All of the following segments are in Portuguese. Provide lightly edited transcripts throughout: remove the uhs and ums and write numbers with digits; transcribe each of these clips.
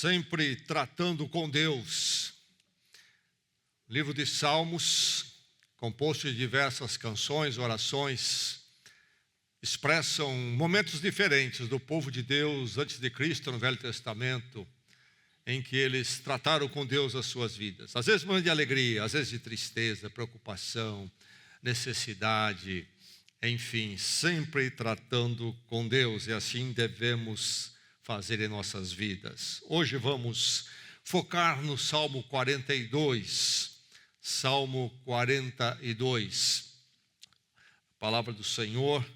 sempre tratando com Deus. Livro de Salmos, composto de diversas canções, orações, expressam momentos diferentes do povo de Deus antes de Cristo no Velho Testamento, em que eles trataram com Deus as suas vidas. Às vezes momentos de alegria, às vezes de tristeza, preocupação, necessidade, enfim, sempre tratando com Deus, e assim devemos fazer em nossas vidas. Hoje vamos focar no Salmo 42. Salmo 42. A palavra do Senhor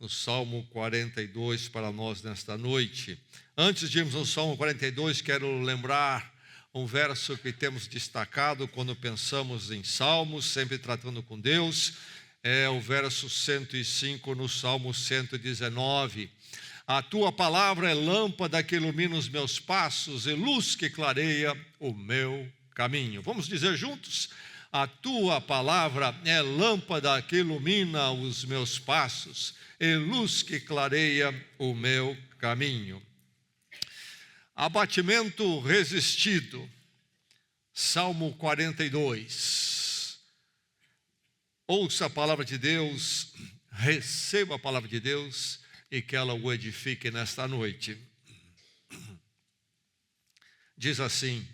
no Salmo 42 para nós nesta noite. Antes de irmos ao Salmo 42, quero lembrar um verso que temos destacado quando pensamos em Salmos, sempre tratando com Deus. É o verso 105 no Salmo 119. A tua palavra é lâmpada que ilumina os meus passos e luz que clareia o meu caminho. Vamos dizer juntos? A tua palavra é lâmpada que ilumina os meus passos e luz que clareia o meu caminho. Abatimento resistido. Salmo 42. Ouça a palavra de Deus, receba a palavra de Deus e que ela o edifique nesta noite. Diz assim: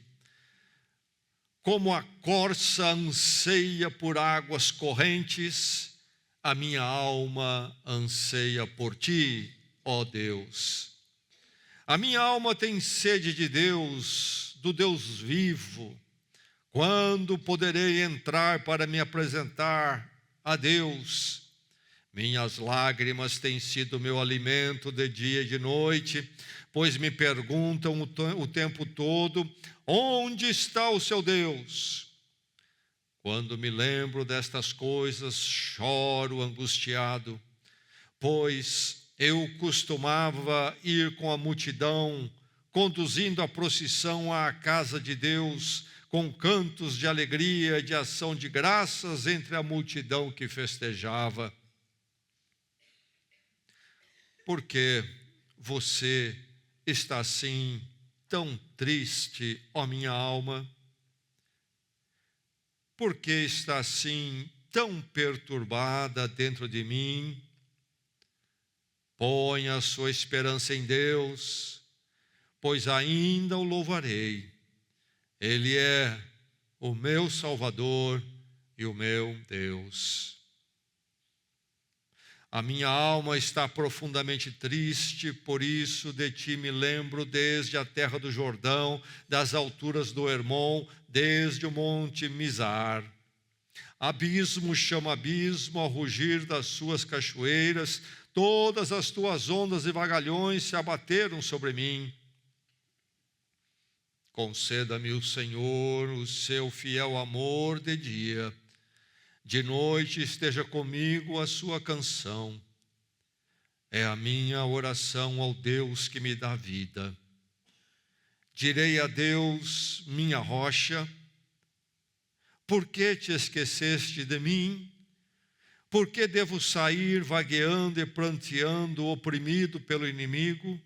como a corça anseia por águas correntes, a minha alma anseia por ti, ó Deus. A minha alma tem sede de Deus, do Deus vivo. Quando poderei entrar para me apresentar a Deus? Minhas lágrimas têm sido meu alimento de dia e de noite, pois me perguntam o tempo todo: onde está o seu Deus? Quando me lembro destas coisas, choro angustiado, pois eu costumava ir com a multidão, conduzindo a procissão à casa de Deus, com cantos de alegria e de ação de graças entre a multidão que festejava. Por que você está assim tão triste, ó minha alma? Por que está assim tão perturbada dentro de mim? Ponha a sua esperança em Deus, pois ainda o louvarei. Ele é o meu Salvador e o meu Deus. A minha alma está profundamente triste, por isso de ti me lembro desde a terra do Jordão, das alturas do Hermon, desde o monte Mizar. Abismo chama abismo ao rugir das suas cachoeiras, todas as tuas ondas e vagalhões se abateram sobre mim. Conceda-me o Senhor o seu fiel amor de dia. De noite esteja comigo a sua canção. É a minha oração ao Deus que me dá vida. Direi a Deus, minha rocha: por que te esqueceste de mim? Por que devo sair vagueando e pranteando, oprimido pelo inimigo?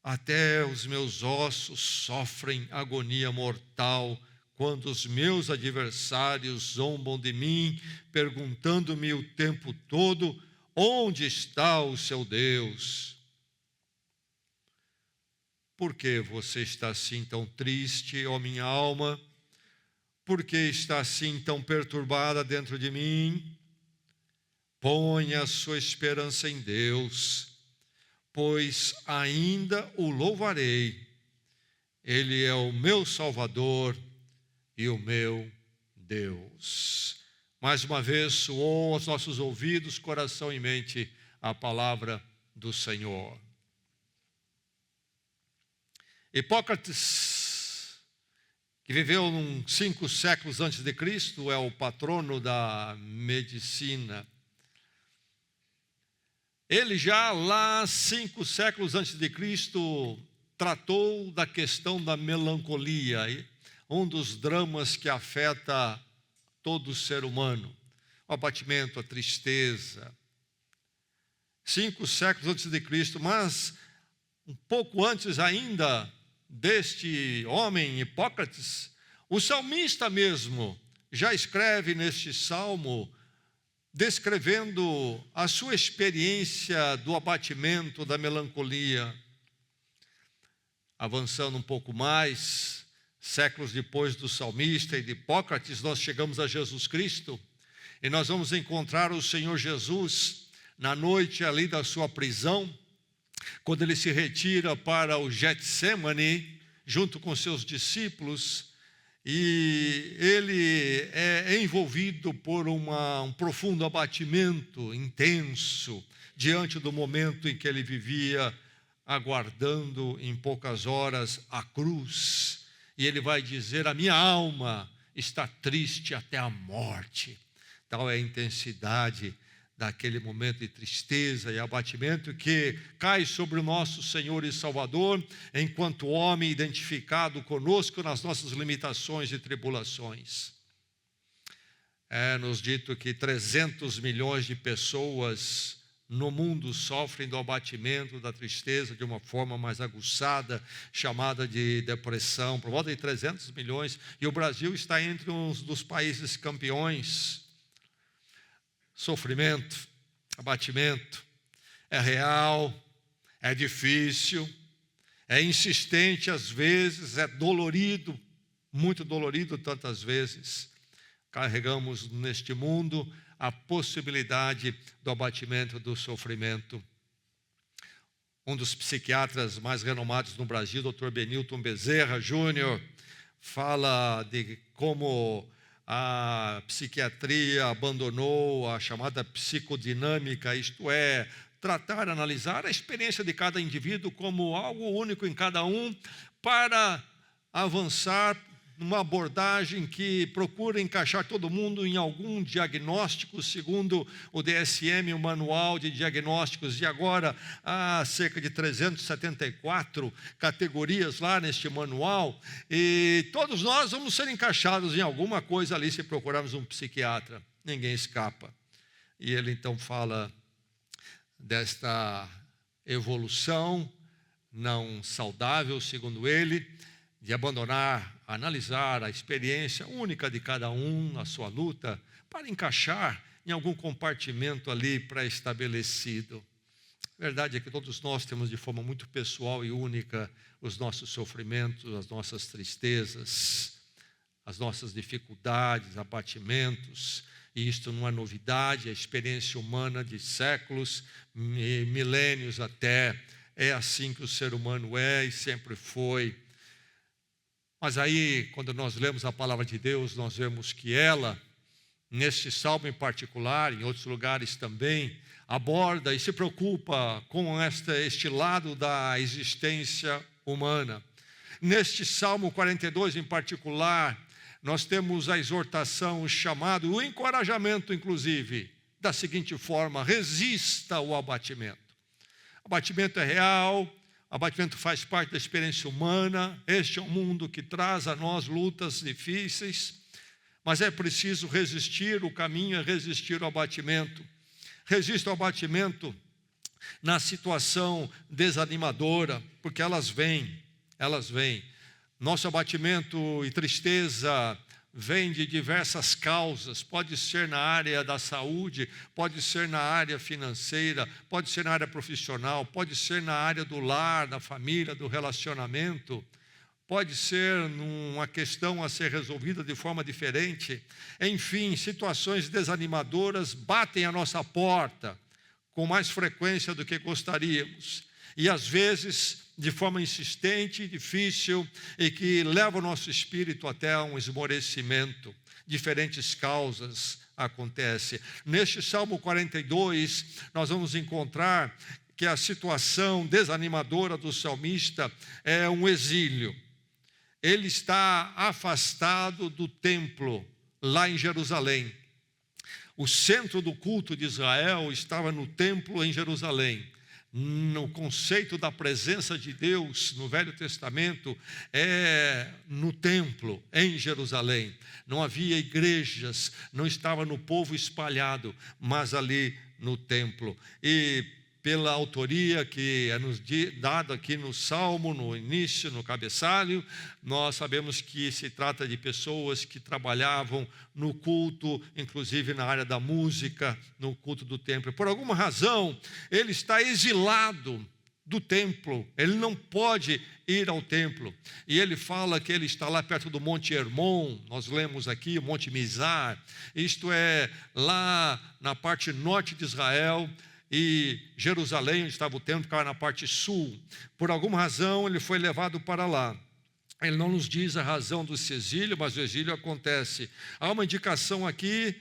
Até os meus ossos sofrem agonia mortal, quando os meus adversários zombam de mim, perguntando-me o tempo todo: onde está o seu Deus? Por que você está assim tão triste, ó minha alma? Por que está assim tão perturbada dentro de mim? Ponha a sua esperança em Deus, pois ainda o louvarei. Ele é o meu Salvador e o meu Deus. Mais uma vez, soou aos nossos ouvidos, coração e mente, a palavra do Senhor. Hipócrates, que viveu 5 séculos antes de Cristo, é o patrono da medicina. Ele já lá 5 séculos antes de Cristo tratou da questão da melancolia, um dos dramas que afeta todo ser humano, o abatimento, a tristeza. 5 séculos antes de Cristo, mas um pouco antes ainda deste homem Hipócrates, o salmista mesmo já escreve neste salmo, descrevendo a sua experiência do abatimento, da melancolia. Avançando um pouco mais, séculos depois do salmista e de Hipócrates, nós chegamos a Jesus Cristo, e nós vamos encontrar o Senhor Jesus na noite ali da sua prisão, quando ele se retira para o Getsemane, junto com seus discípulos, e ele é envolvido por um profundo abatimento intenso, diante do momento em que ele vivia, aguardando em poucas horas a cruz. E ele vai dizer: a minha alma está triste até a morte. Tal é a intensidade daquele momento de tristeza e abatimento que cai sobre o nosso Senhor e Salvador, enquanto homem identificado conosco nas nossas limitações e tribulações. É-nos dito que 300 milhões de pessoas no mundo sofrem do abatimento, da tristeza, de uma forma mais aguçada, chamada de depressão, por volta de 300 milhões, e o Brasil está entre uns dos países campeões. Sofrimento, abatimento, é real, é difícil, é insistente às vezes, é dolorido, muito dolorido tantas vezes. Carregamos neste mundo a possibilidade do abatimento, do sofrimento. Um dos psiquiatras mais renomados no Brasil, Dr. Benilton Bezerra Júnior, fala de como a psiquiatria abandonou a chamada psicodinâmica, isto é, tratar, analisar a experiência de cada indivíduo como algo único em cada um, para avançar numa abordagem que procura encaixar todo mundo em algum diagnóstico, segundo o DSM, o Manual de Diagnósticos, e agora há cerca de 374 categorias lá neste manual, e todos nós vamos ser encaixados em alguma coisa ali se procurarmos um psiquiatra, ninguém escapa. E ele então fala desta evolução não saudável, segundo ele, de abandonar, analisar a experiência única de cada um na sua luta, para encaixar em algum compartimento ali pré-estabelecido. A verdade é que todos nós temos de forma muito pessoal e única os nossos sofrimentos, as nossas tristezas, as nossas dificuldades, abatimentos, e isto não é novidade, a experiência humana de séculos, milênios até, é assim que o ser humano é e sempre foi. Mas aí, quando nós lemos a palavra de Deus, nós vemos que ela, neste salmo em particular, em outros lugares também, aborda e se preocupa com este lado da existência humana. Neste salmo 42 em particular, nós temos a exortação, o chamado, o encorajamento, inclusive, da seguinte forma: resista ao abatimento. Abatimento é real. Abatimento faz parte da experiência humana. Este é um mundo que traz a nós lutas difíceis, mas é preciso resistir. O caminho é resistir ao abatimento. Resista ao abatimento na situação desanimadora, porque elas vêm. Nosso abatimento e tristeza vem de diversas causas, pode ser na área da saúde, pode ser na área financeira, pode ser na área profissional, pode ser na área do lar, da família, do relacionamento, pode ser uma questão a ser resolvida de forma diferente. Enfim, situações desanimadoras batem à nossa porta com mais frequência do que gostaríamos, e às vezes de forma insistente, difícil, e que leva o nosso espírito até um esmorecimento. Diferentes causas acontecem. Neste Salmo 42, nós vamos encontrar que a situação desanimadora do salmista é um exílio. Ele está afastado do templo, lá em Jerusalém. O centro do culto de Israel estava no templo em Jerusalém. No conceito da presença de Deus no Velho Testamento é no templo, em Jerusalém. Não havia igrejas, não estava no povo espalhado, mas ali no templo. E pela autoria que é nos dado aqui no Salmo, no início, no cabeçalho. Nós sabemos que se trata de pessoas que trabalhavam no culto, inclusive na área da música, no culto do templo. Por alguma razão, ele está exilado do templo, ele não pode ir ao templo, e ele fala que ele está lá perto do Monte Hermon. Nós lemos aqui o Monte Mizar, isto é, lá na parte norte de Israel, e Jerusalém, onde estava o templo, ficava na parte sul. Por alguma razão ele foi levado para lá. Ele não nos diz a razão desse exílio, mas o exílio acontece. Há uma indicação aqui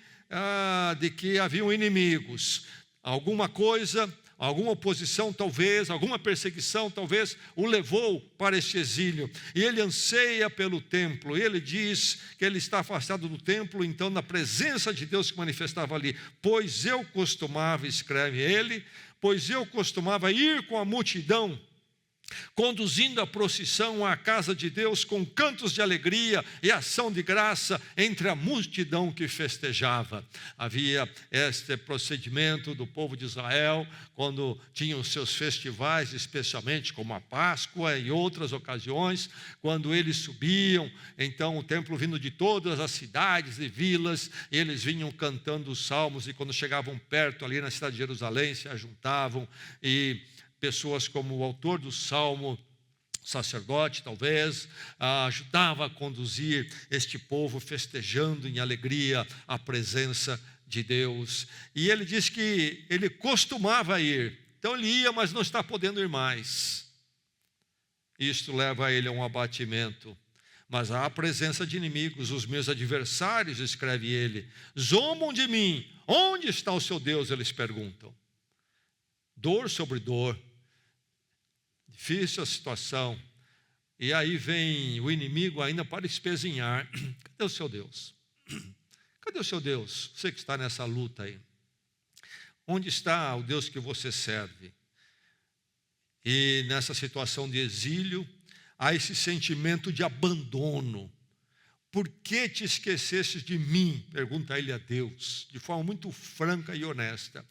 de que haviam inimigos, alguma coisa, alguma oposição talvez, alguma perseguição talvez o levou para este exílio. E ele anseia pelo templo. Ele diz que ele está afastado do templo, então na presença de Deus que manifestava ali. Pois eu costumava, escreve ele, pois eu costumava ir com a multidão, conduzindo a procissão à casa de Deus com cantos de alegria e ação de graça entre a multidão que festejava. Havia este procedimento do povo de Israel quando tinham seus festivais, especialmente como a Páscoa e outras ocasiões, quando eles subiam, então o templo vindo de todas as cidades e vilas, eles vinham cantando os salmos, e quando chegavam perto ali na cidade de Jerusalém, se ajuntavam, e pessoas como o autor do Salmo, sacerdote talvez, ajudava a conduzir este povo festejando em alegria a presença de Deus. E ele diz que ele costumava ir, então ele ia, mas não está podendo ir mais. Isto leva ele a um abatimento. Mas há a presença de inimigos, os meus adversários, escreve ele, zombam de mim. Onde está o seu Deus? Eles perguntam. Dor sobre dor. Difícil a situação, e aí vem o inimigo ainda para espezinhar. Cadê o seu Deus? Cadê o seu Deus? Você que está nessa luta aí. Onde está o Deus que você serve? E nessa situação de exílio, há esse sentimento de abandono. Por que te esqueceste de mim? Pergunta ele a Deus, de forma muito franca e honesta.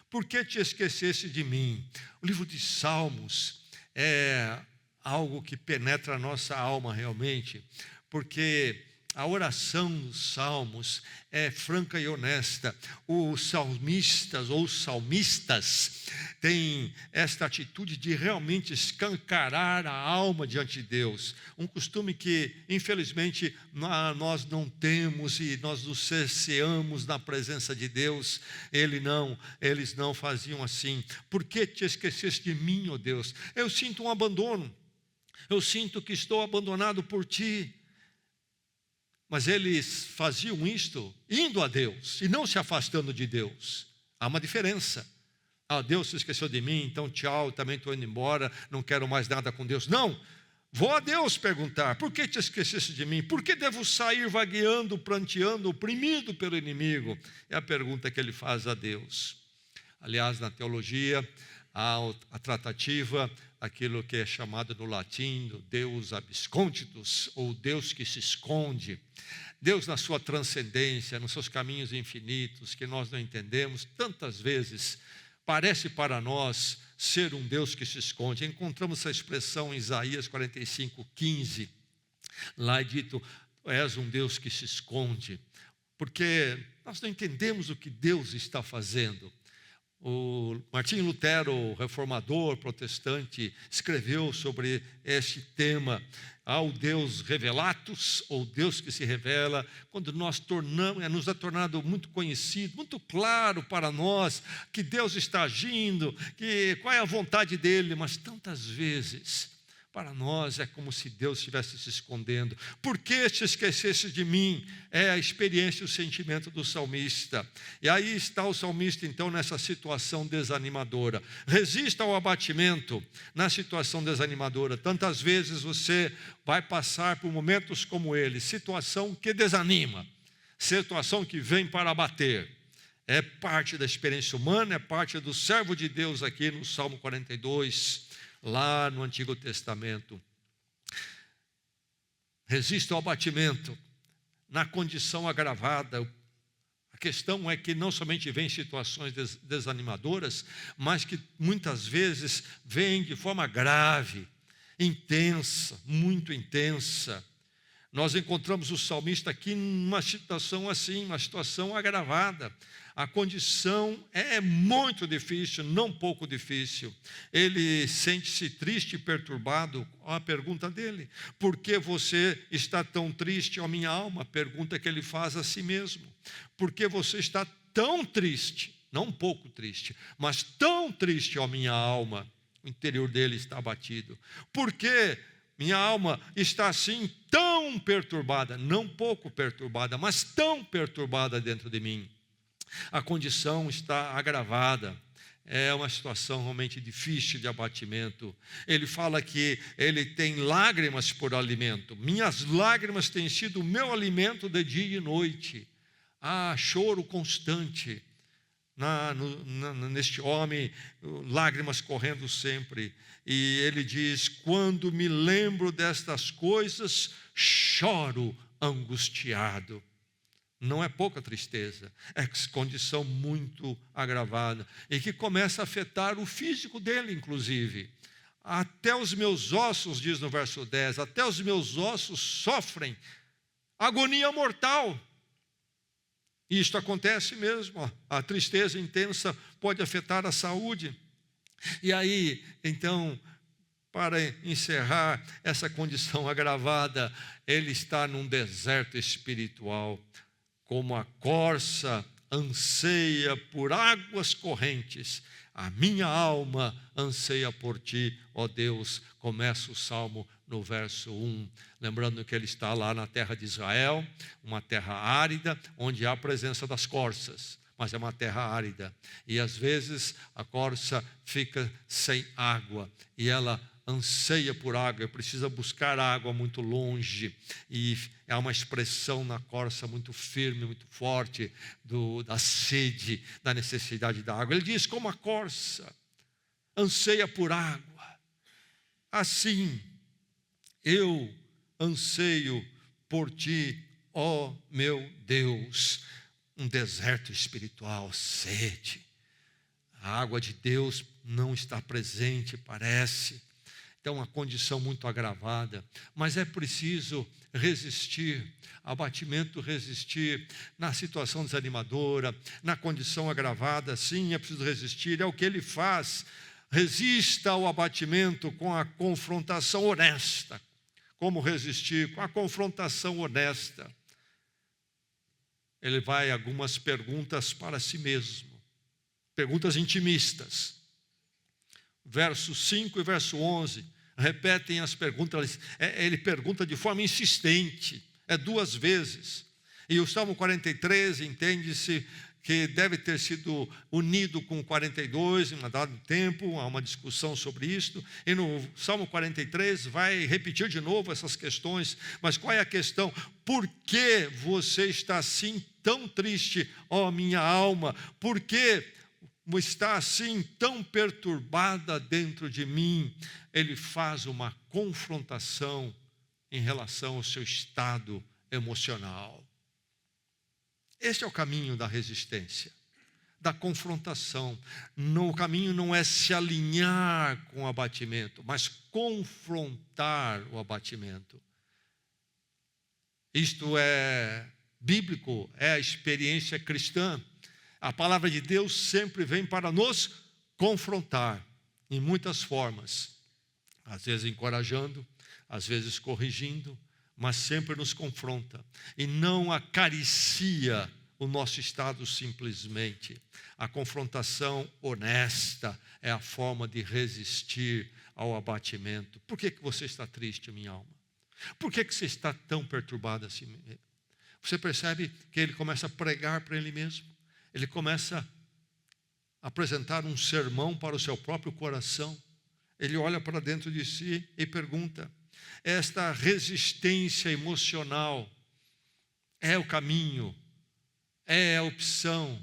Por que te esqueceste de mim? O livro de Salmos é algo que penetra a nossa alma realmente, porque a oração dos salmos é franca e honesta. Os salmistas ou salmistas têm esta atitude de realmente escancarar a alma diante de Deus, um costume que infelizmente nós não temos, e nós nos cerceamos na presença de Deus. Eles não faziam assim. Por que te esqueceste de mim, ó Deus? Eu sinto um abandono, eu sinto que estou abandonado por ti. Mas eles faziam isto indo a Deus e não se afastando de Deus. Há uma diferença. Deus se esqueceu de mim, então tchau, também estou indo embora, não quero mais nada com Deus. Não, vou a Deus perguntar, por que te esqueceste de mim? Por que devo sair vagueando, pranteando, oprimido pelo inimigo? É a pergunta que ele faz a Deus. Aliás, na teologia, há a tratativa, aquilo que é chamado no latim, do Deus absconditus, ou Deus que se esconde. Deus na sua transcendência, nos seus caminhos infinitos, que nós não entendemos, tantas vezes parece para nós ser um Deus que se esconde. Encontramos essa expressão em Isaías 45:15. Lá é dito, és um Deus que se esconde, porque nós não entendemos o que Deus está fazendo. O Martinho Lutero, o reformador protestante, escreveu sobre este tema, ao Deus revelatus, ou Deus que se revela, quando nos é tornado muito conhecido, muito claro para nós que Deus está agindo, qual é a vontade dele, mas tantas vezes para nós é como se Deus estivesse se escondendo. Por que te esqueceste de mim? É a experiência e o sentimento do salmista. E aí está o salmista então nessa situação desanimadora. Resista ao abatimento na situação desanimadora. Tantas vezes você vai passar por momentos como ele, situação que desanima, situação que vem para abater. É parte da experiência humana, é parte do servo de Deus aqui no Salmo 42, lá no Antigo Testamento. Resista ao abatimento na condição agravada. A questão é que não somente vem situações desanimadoras, mas que muitas vezes vêm de forma grave, intensa, muito intensa. Nós encontramos o salmista aqui numa situação assim, uma situação agravada. A condição é muito difícil, não pouco difícil. Ele sente-se triste e perturbado. A pergunta dele: por que você está tão triste, ó minha alma? Pergunta que ele faz a si mesmo. Por que você está tão triste? Não um pouco triste, mas tão triste, ó minha alma. O interior dele está abatido. Por que minha alma está assim tão perturbada? Não pouco perturbada, mas tão perturbada dentro de mim. A condição está agravada. É uma situação realmente difícil de abatimento. Ele fala que ele tem lágrimas por alimento. Minhas lágrimas têm sido o meu alimento de dia e noite. Há choro constante neste homem, lágrimas correndo sempre. E ele diz: quando me lembro destas coisas, choro angustiado. Não é pouca tristeza, é condição muito agravada, e que começa a afetar o físico dele, inclusive. Até os meus ossos, diz no verso 10, até os meus ossos sofrem agonia mortal. E isto acontece mesmo, a tristeza intensa pode afetar a saúde. E aí, então, para encerrar essa condição agravada, ele está num deserto espiritual. Como a corça anseia por águas correntes, a minha alma anseia por ti, ó Deus. Começa o salmo no verso 1, lembrando que ele está lá na terra de Israel, uma terra árida, onde há a presença das corças, mas é uma terra árida, e às vezes a corça fica sem água, e ela anseia por água, precisa buscar água muito longe, e há uma expressão na corça muito firme, muito forte, da sede, da necessidade da água. Ele diz: como a corça anseia por água, assim eu anseio por ti, ó meu Deus. Um deserto espiritual, sede. A água de Deus não está presente, parece. Então, uma condição muito agravada, mas é preciso resistir, abatimento, resistir, na situação desanimadora, na condição agravada, sim, é preciso resistir, é o que ele faz. Resista ao abatimento com a confrontação honesta. Como resistir? Com a confrontação honesta. Ele vai algumas perguntas para si mesmo, perguntas intimistas. Verso 5 e verso 11 repetem as perguntas. Ele pergunta de forma insistente, duas vezes. E o Salmo 43 entende-se que deve ter sido unido com o 42 em um dado tempo, há uma discussão sobre isto, e no Salmo 43 vai repetir de novo essas questões. Mas qual é a questão? Por que você está assim tão triste, ó minha alma? Por que está assim tão perturbada dentro de mim? Ele faz uma confrontação em relação ao seu estado emocional. Este é o caminho da resistência, da confrontação. O caminho não é se alinhar com o abatimento, mas confrontar o abatimento. Isto é bíblico, é a experiência cristã. A palavra de Deus sempre vem para nos confrontar, em muitas formas. Às vezes encorajando, às vezes corrigindo, mas sempre nos confronta. E não acaricia o nosso estado simplesmente. A confrontação honesta é a forma de resistir ao abatimento. Por que você está triste, minha alma? Por que você está tão perturbado assim? Você percebe que ele começa a pregar para ele mesmo. Ele começa a apresentar um sermão para o seu próprio coração. Ele olha para dentro de si e pergunta: esta resistência emocional é o caminho, é a opção,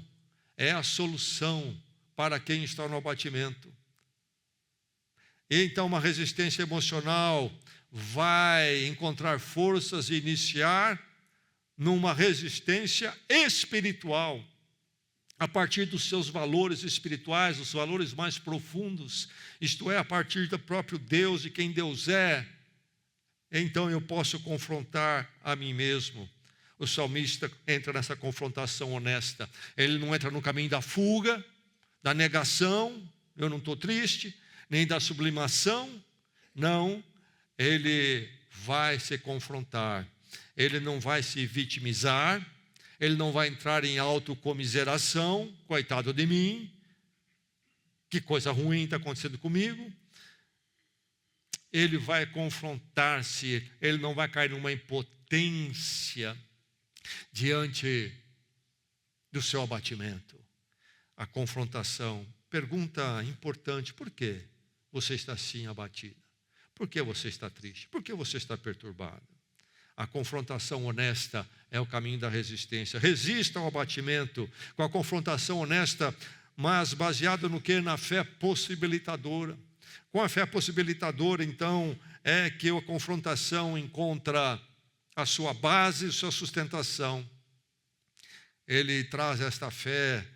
é a solução para quem está no abatimento? E então uma resistência emocional vai encontrar forças e iniciar numa resistência espiritual, a partir dos seus valores espirituais, os valores mais profundos, isto é, a partir do próprio Deus, de quem Deus é, então eu posso confrontar a mim mesmo. O salmista entra nessa confrontação honesta. Ele não entra no caminho da fuga, da negação, eu não estou triste, nem da sublimação. Não, ele vai se confrontar. Ele não vai se vitimizar, ele não vai entrar em autocomiseração, coitado de mim, que coisa ruim está acontecendo comigo. Ele vai confrontar-se, ele não vai cair numa impotência diante do seu abatimento. A confrontação. Pergunta importante: por que você está assim abatido? Por que você está triste? Por que você está perturbado? A confrontação honesta é o caminho da resistência. Resista ao abatimento com a confrontação honesta, mas baseado no que? Na fé possibilitadora. Com a fé possibilitadora, então, é que a confrontação encontra a sua base e sua sustentação. Ele traz esta fé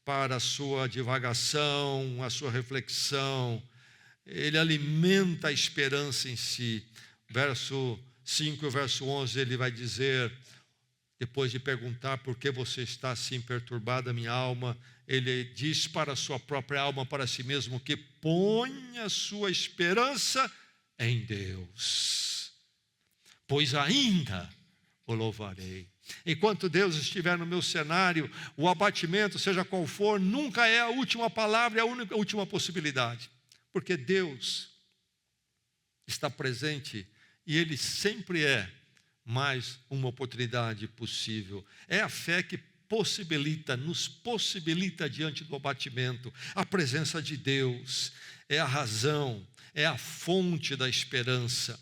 para a sua divagação, a sua reflexão. Ele alimenta a esperança em si. Verso 5 e verso 11, ele vai dizer, depois de perguntar por que você está assim perturbada, minha alma, ele diz para a sua própria alma, para si mesmo, que põe a sua esperança em Deus, pois ainda o louvarei. Enquanto Deus estiver no meu cenário, o abatimento, seja qual for, nunca é a última palavra, é a última possibilidade, porque Deus está presente e Ele sempre é mais uma oportunidade possível. É a fé que nos possibilita diante do abatimento. A presença de Deus é a razão, é a fonte da esperança.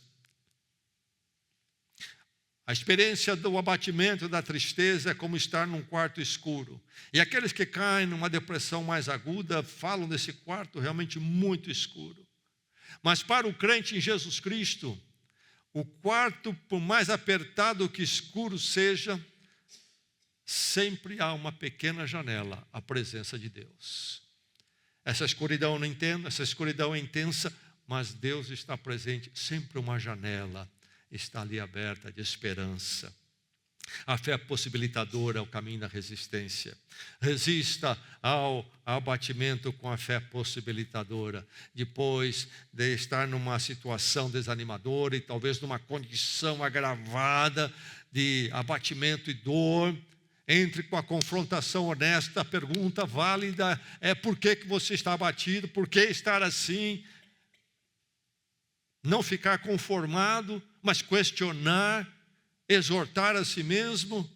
A experiência do abatimento, da tristeza, é como estar num quarto escuro. E aqueles que caem numa depressão mais aguda falam desse quarto realmente muito escuro. Mas para o crente em Jesus Cristo, o quarto, por mais apertado que escuro seja, sempre há uma pequena janela, a presença de Deus. Essa escuridão eu não entendo, essa escuridão é intensa, mas Deus está presente, sempre uma janela está ali aberta de esperança. A fé possibilitadora é o caminho da resistência. Resista ao abatimento com a fé possibilitadora. Depois de estar numa situação desanimadora e talvez numa condição agravada de abatimento e dor, entre com a confrontação honesta. A pergunta válida é: por que você está abatido? Por que estar assim? Não ficar conformado, mas questionar, exortar a si mesmo,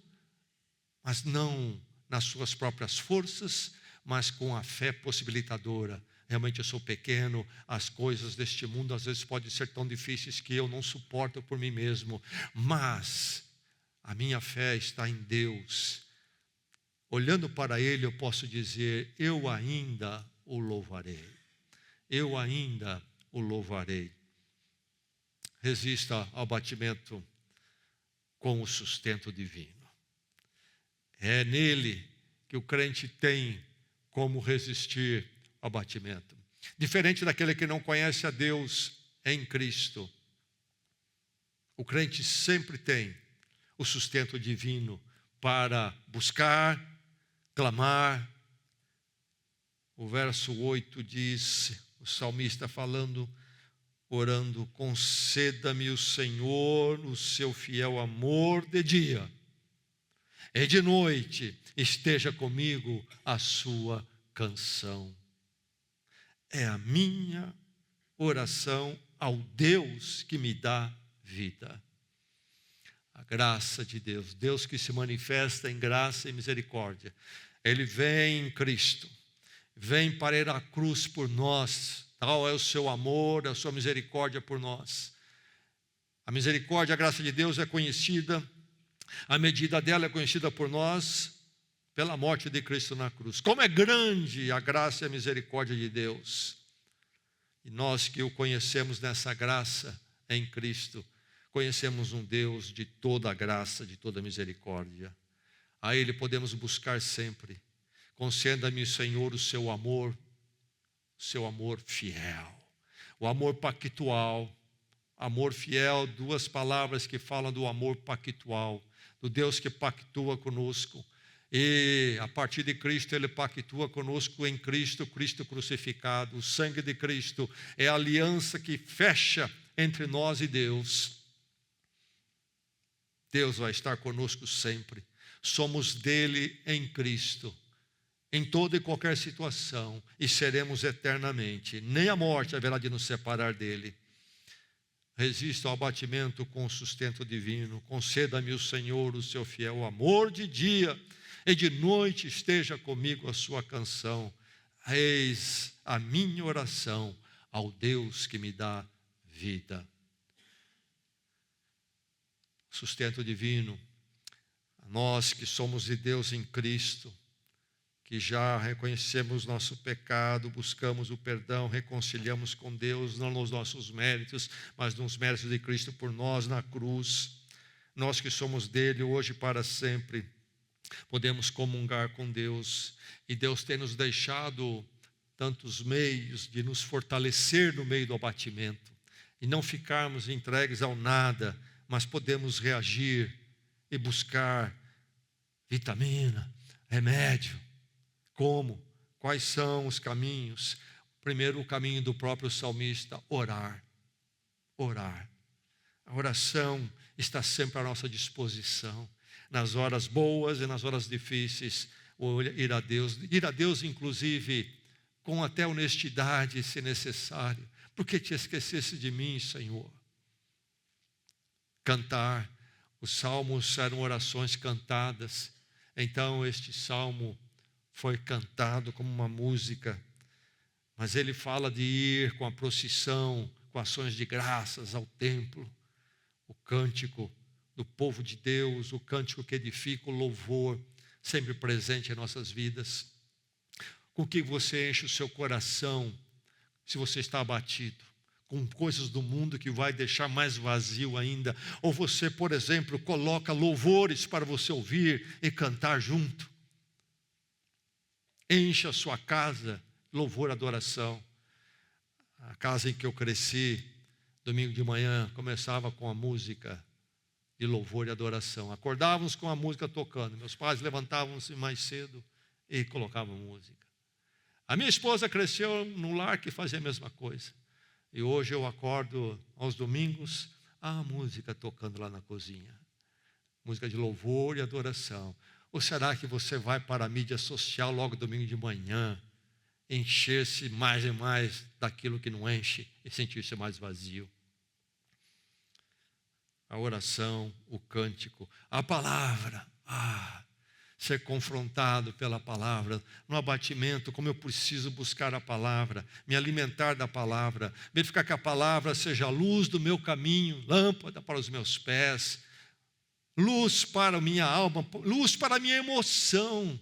mas não nas suas próprias forças, mas com a fé possibilitadora. Realmente eu sou pequeno, as coisas deste mundo às vezes podem ser tão difíceis que eu não suporto por mim mesmo, mas a minha fé está em Deus. Olhando para Ele, eu posso dizer: eu ainda o louvarei. Eu ainda o louvarei. Resista ao abatimento com o sustento divino. É nele que o crente tem como resistir ao abatimento. Diferente daquele que não conhece a Deus em Cristo, o crente sempre tem o sustento divino para buscar, clamar. O verso 8 diz, o salmista falando, orando: conceda-me o Senhor o seu fiel amor de dia, e de noite esteja comigo a sua canção. É a minha oração ao Deus que me dá vida. A graça de Deus, Deus que se manifesta em graça e misericórdia. Ele vem em Cristo, vem para ir à cruz por nós. Tal é o seu amor, a sua misericórdia por nós. A misericórdia, a graça de Deus é conhecida, a medida dela é conhecida por nós pela morte de Cristo na cruz. Como é grande a graça e a misericórdia de Deus. E nós que o conhecemos nessa graça em Cristo, Conhecemos um Deus de toda a graça, de toda a misericórdia. A Ele podemos buscar sempre. Conceda-me, Senhor, o seu amor fiel, o amor pactual. Amor fiel, duas palavras que falam do amor pactual, do Deus que pactua conosco. E a partir de Cristo, Ele pactua conosco em Cristo, Cristo crucificado. O sangue de Cristo é a aliança que fecha entre nós e Deus. Deus vai estar conosco sempre. Somos dele em Cristo, em toda e qualquer situação, e seremos eternamente. Nem a morte haverá de nos separar dele. Resisto ao abatimento com o sustento divino. Conceda-me o Senhor o seu fiel amor de dia, e de noite esteja comigo a sua canção. Eis a minha oração ao Deus que me dá vida. Sustento divino, nós que somos de Deus em Cristo, que já reconhecemos nosso pecado, buscamos o perdão, reconciliamos com Deus, não nos nossos méritos, mas nos méritos de Cristo por nós na cruz. Nós que somos dele hoje e para sempre, podemos comungar com Deus, e Deus tem nos deixado tantos meios de nos fortalecer no meio do abatimento, e não ficarmos entregues ao nada, mas podemos reagir e buscar vitamina, remédio. Como? Quais são os caminhos? Primeiro, o caminho do próprio salmista: orar. Orar. A oração está sempre à nossa disposição, nas horas boas e nas horas difíceis. Ir a Deus inclusive com até honestidade, se necessário. Por que te esquecesse de mim, Senhor? Cantar. Os salmos eram orações cantadas. Então este salmo foi cantado como uma música, mas ele fala de ir com a procissão, com ações de graças ao templo, o cântico do povo de Deus, o cântico que edifica o louvor, sempre presente em nossas vidas. Com que você enche o seu coração, se você está abatido, com coisas do mundo que vai deixar mais vazio ainda, ou você, por exemplo, coloca louvores para você ouvir e cantar junto. Encha a sua casa, louvor, adoração. A casa em que eu cresci, domingo de manhã, começava com a música de louvor e adoração. Acordávamos com a música tocando. Meus pais levantavam-se mais cedo e colocavam música. A minha esposa cresceu num lar que fazia a mesma coisa. E hoje eu acordo aos domingos, a música tocando lá na cozinha. Música de louvor e adoração. Ou será que você vai para a mídia social logo domingo de manhã, encher-se mais e mais daquilo que não enche e sentir-se mais vazio? A oração, o cântico, a palavra. Ser confrontado pela palavra, no abatimento, como eu preciso buscar a palavra, me alimentar da palavra, verificar que a palavra seja a luz do meu caminho, lâmpada para os meus pés, luz para a minha alma, luz para a minha emoção.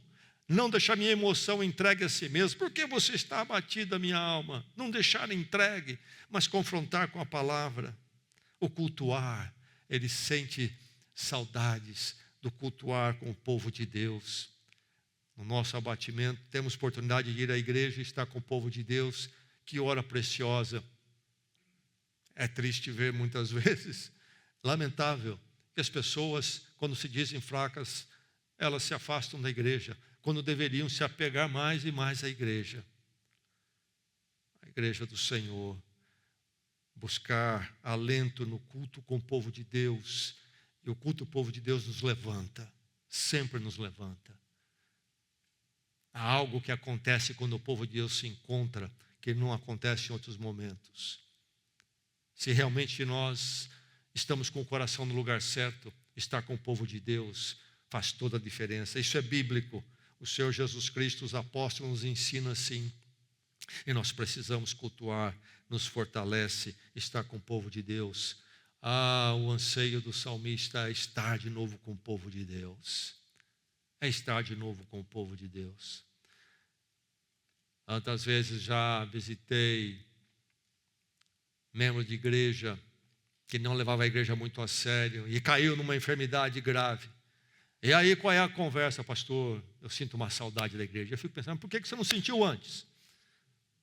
Não deixar minha emoção entregue a si mesmo. Por que você está abatido, a minha alma? Não deixar entregue, mas confrontar com a palavra. O cultuar, ele sente saudades do cultuar com o povo de Deus. No nosso abatimento, temos oportunidade de ir à igreja e estar com o povo de Deus. Que hora preciosa. É triste ver muitas vezes, lamentável, que as pessoas, quando se dizem fracas, elas se afastam da igreja, quando deveriam se apegar mais e mais à igreja. A igreja do Senhor. Buscar alento no culto com o povo de Deus. E o culto do povo de Deus nos levanta, sempre nos levanta. Há algo que acontece quando o povo de Deus se encontra, que não acontece em outros momentos. Se realmente nós estamos com o coração no lugar certo, estar com o povo de Deus faz toda a diferença. Isso é bíblico. O Senhor Jesus Cristo, os apóstolos nos ensinam assim. E nós precisamos cultuar, nos fortalece, estar com o povo de Deus. O anseio do salmista é estar de novo com o povo de Deus. É estar de novo com o povo de Deus. Tantas vezes já visitei membros de igreja que não levava a igreja muito a sério e caiu numa enfermidade grave. E aí, qual é a conversa, pastor? Eu sinto uma saudade da igreja. Eu fico pensando, por que você não sentiu antes?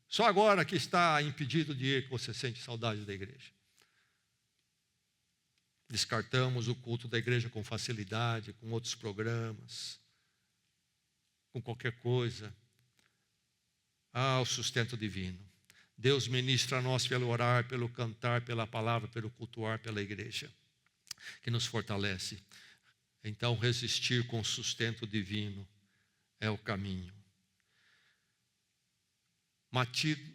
Só agora que está impedido de ir que você sente saudade da igreja. Descartamos o culto da igreja com facilidade, com outros programas, com qualquer coisa. O sustento divino. Deus ministra a nós pelo orar, pelo cantar, pela palavra, pelo cultuar, pela igreja, que nos fortalece. Então, resistir com o sustento divino é o caminho.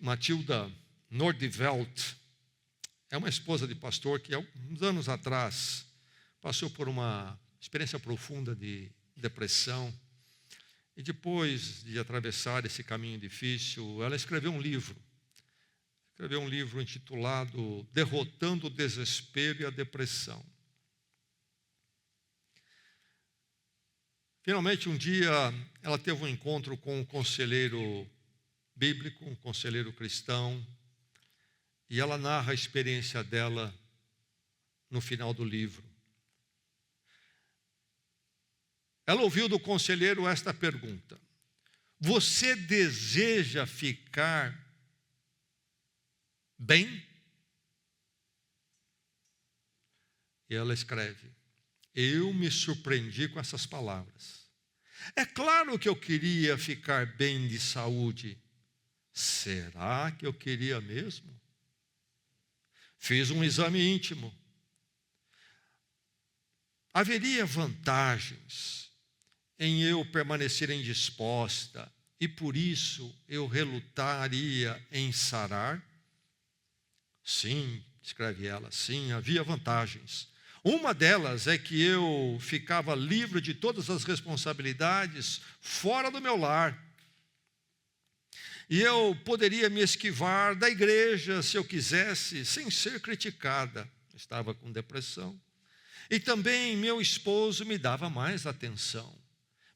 Matilda Nordveld é uma esposa de pastor que, há uns anos atrás, passou por uma experiência profunda de depressão. E depois de atravessar esse caminho difícil, ela escreveu um livro. Escreveu um livro intitulado Derrotando o Desespero e a Depressão. Finalmente, um dia, ela teve um encontro com um conselheiro bíblico, um conselheiro cristão, e ela narra a experiência dela no final do livro. Ela ouviu do conselheiro esta pergunta: você deseja ficar bem? E ela escreve: eu me surpreendi com essas palavras. É claro que eu queria ficar bem de saúde. Será que eu queria mesmo? Fiz um exame íntimo. Haveria vantagens em eu permanecer indisposta e por isso eu relutaria em sarar? Sim, escreve ela, sim, havia vantagens. Uma delas é que eu ficava livre de todas as responsabilidades fora do meu lar. E eu poderia me esquivar da igreja se eu quisesse, sem ser criticada. Eu estava com depressão. E também meu esposo me dava mais atenção.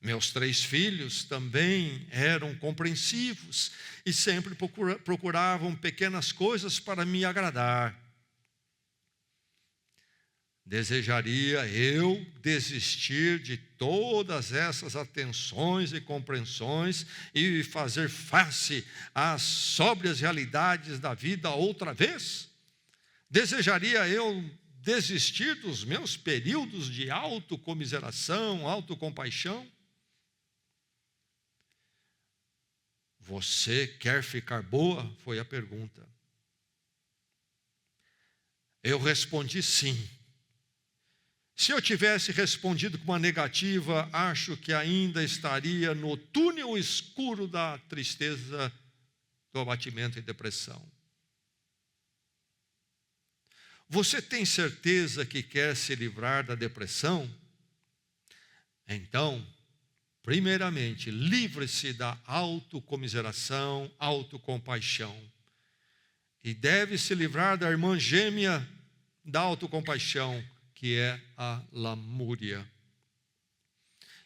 Meus 3 filhos também eram compreensivos e sempre procuravam pequenas coisas para me agradar. Desejaria eu desistir de todas essas atenções e compreensões e fazer face às sóbrias realidades da vida outra vez? Desejaria eu desistir dos meus períodos de autocomiseração, autocompaixão? Você quer ficar boa? Foi a pergunta. Eu respondi sim. Se eu tivesse respondido com uma negativa, acho que ainda estaria no túnel escuro da tristeza, do abatimento e depressão. Você tem certeza que quer se livrar da depressão? Então, primeiramente, livre-se da autocomiseração, autocompaixão. E deve se livrar da irmã gêmea da autocompaixão, que é a lamúria.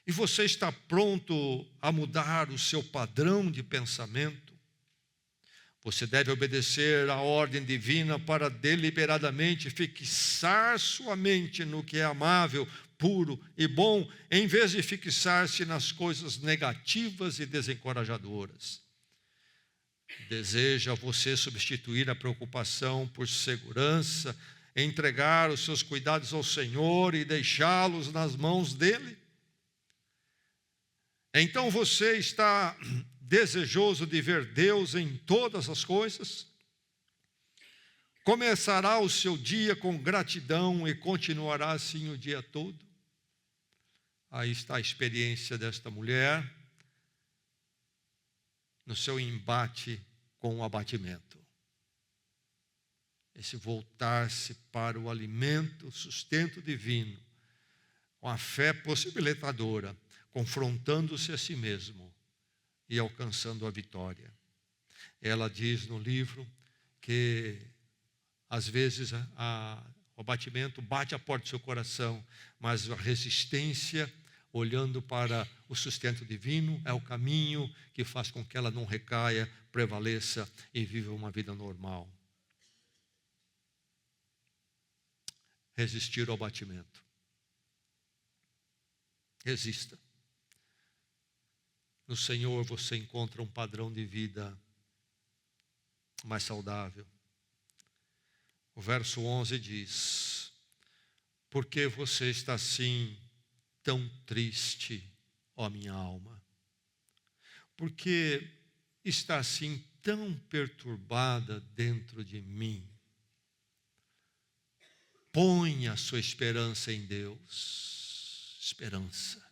E você está pronto a mudar o seu padrão de pensamento? Você deve obedecer à ordem divina para deliberadamente fixar sua mente no que é amável, puro e bom, em vez de fixar-se nas coisas negativas e desencorajadoras. Deseja você substituir a preocupação por segurança, entregar os seus cuidados ao Senhor e deixá-los nas mãos dele? Então você está desejoso de ver Deus em todas as coisas? Começará o seu dia com gratidão e continuará assim o dia todo? Aí está a experiência desta mulher no seu embate com o abatimento. Esse voltar-se para o alimento, o sustento divino, com a fé possibilitadora, confrontando-se a si mesmo e alcançando a vitória. Ela diz no livro que, às vezes, o abatimento bate a porta do seu coração, mas a resistência, olhando para o sustento divino, é o caminho que faz com que ela não recaia, prevaleça e viva uma vida normal. resistir ao abatimento. Resista. No Senhor você encontra um padrão de vida mais saudável. O verso 11 diz: por que você está assim tão triste, ó minha alma? Por que está assim tão perturbada dentro de mim? Ponha a sua esperança em Deus. Esperança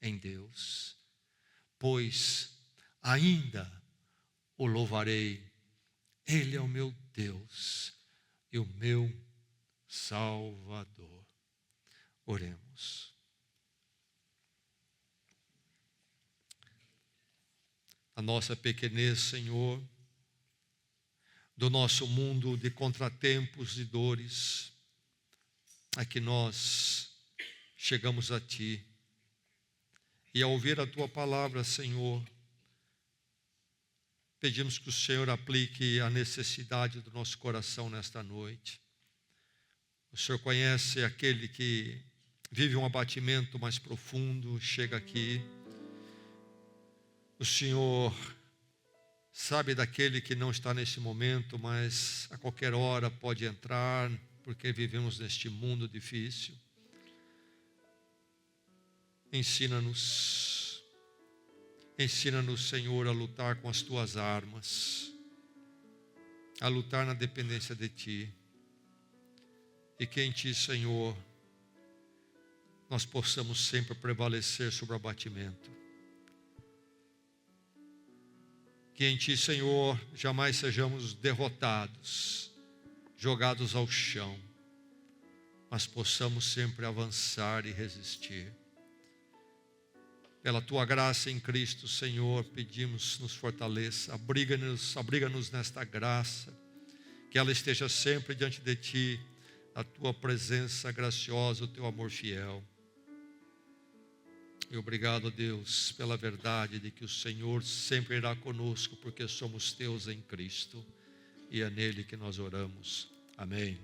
em Deus. Pois ainda o louvarei. Ele é o meu Deus e o meu Salvador. Oremos. A nossa pequenez, Senhor, do nosso mundo de contratempos e dores, a que nós chegamos a Ti. E ao ouvir a Tua palavra, Senhor, pedimos que o Senhor aplique a necessidade do nosso coração nesta noite. O Senhor conhece aquele que vive um abatimento mais profundo, chega aqui. O Senhor sabe daquele que não está nesse momento, mas a qualquer hora pode entrar, porque vivemos neste mundo difícil. Ensina-nos, Senhor, a lutar com as Tuas armas, a lutar na dependência de Ti, e que em Ti, Senhor, nós possamos sempre prevalecer sobre o abatimento. Que em Ti, Senhor, jamais sejamos derrotados, jogados ao chão, mas possamos sempre avançar e resistir. Pela Tua graça em Cristo, Senhor, pedimos, nos fortaleça, abriga-nos nesta graça, que ela esteja sempre diante de Ti, a Tua presença graciosa, o Teu amor fiel. E obrigado, Deus, pela verdade de que o Senhor sempre irá conosco, porque somos Teus em Cristo, e é nele que nós oramos. Amém.